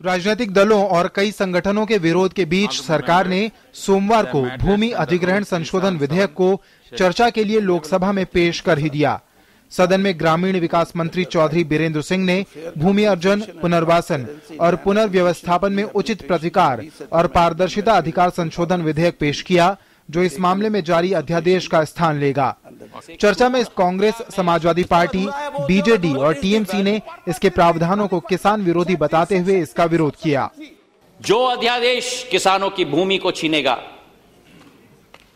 राजनीतिक दलों और कई संगठनों के विरोध के बीच सरकार ने सोमवार को भूमि अधिग्रहण संशोधन विधेयक को चर्चा के लिए लोकसभा में पेश कर ही दिया। सदन में ग्रामीण विकास मंत्री चौधरी बीरेंद्र सिंह ने भूमि अर्जन, पुनर्वासन और पुनर्व्यवस्थापन में उचित प्रतिकार और पारदर्शिता अधिकार संशोधन विधेयक पेश किया, जो इस मामले में जारी अध्यादेश का स्थान लेगा। चर्चा में कांग्रेस, समाजवादी पार्टी, बीजेडी और टीएमसी ने इसके प्रावधानों को किसान विरोधी बताते हुए इसका विरोध किया। जो अध्यादेश किसानों की भूमि को छीनेगा,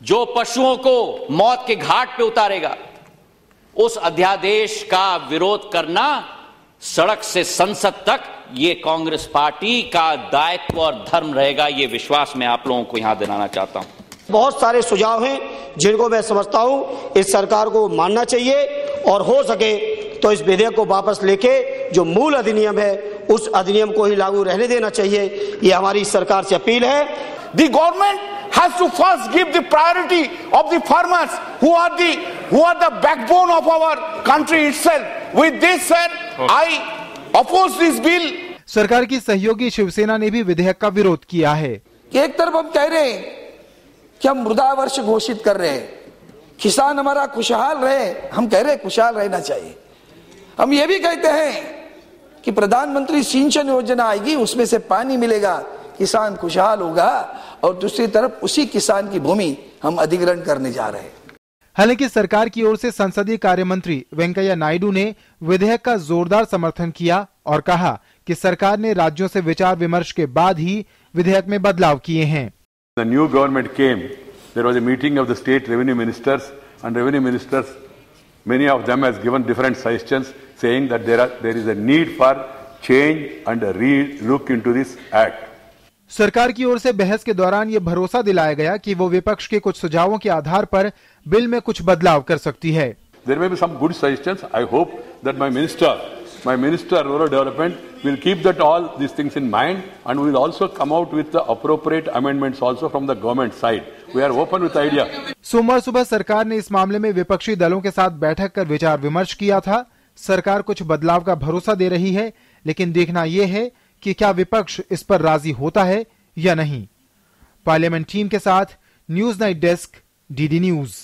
जो पशुओं को मौत के घाट पे उतारेगा, उस अध्यादेश का विरोध करना सड़क से संसद तक ये कांग्रेस पार्टी का दायित्व और धर्म रहेगा। ये विश्वास मैं आप लोगों को यहां दिलाना चाहता हूं। बहुत सारे सुझाव हैं जिनको मैं समझता हूं इस सरकार को मानना चाहिए और हो सके तो इस विधेयक को वापस लेके जो मूल अधिनियम है उस अधिनियम को ही लागू रहने देना चाहिए। ये हमारी सरकार से अपील है। The government has to first give the priority of the farmers who are the backbone of our country itself. With this, sir, I oppose this bill. सरकार की सहयोगी शिवसेना ने भी विधेयक का विरोध किया है। एक तरफ हम कह रहे हैं कि हम मृदा वर्ष घोषित कर रहे हैं, किसान हमारा खुशहाल रहे, हम कह रहे हैं खुशहाल रहना चाहिए। हम ये भी कहते हैं कि प्रधानमंत्री सिंचन योजना आएगी, उसमें से पानी मिलेगा, किसान खुशहाल होगा, और दूसरी तरफ उसी किसान की भूमि हम अधिग्रहण करने जा रहे हैं। हालांकि सरकार की ओर से संसदीय कार्य मंत्री वेंकैया नायडू ने विधेयक का जोरदार समर्थन किया और कहा कि सरकार ने राज्यों से विचार विमर्श के बाद ही विधेयक में बदलाव किए हैं। The new government came, there was a meeting of the state revenue ministers, and revenue ministers, many of them has given different suggestions saying that there is a need for change and a re-look into this act. सरकार की ओर से बहस के दौरान ये भरोसा दिलाया गया कि वो विपक्ष के कुछ सुझावों के आधार पर बिल में कुछ बदलाव कर सकती है। There may be some good suggestions. I hope that my minister rural development will keep that all these things in mind and will also come out with the appropriate amendments also from the government side. We are open with idea. सोमवार सुबह सरकार ने इस मामले में विपक्षी दलों के साथ बैठक कर विचार विमर्श किया था। सरकार कुछ बदलाव का भरोसा दे रही है, लेकिन देखना यह है कि क्या विपक्ष इस पर राजी होता है या नहीं। पार्लियामेंट टीम के साथ news night desk, DD news.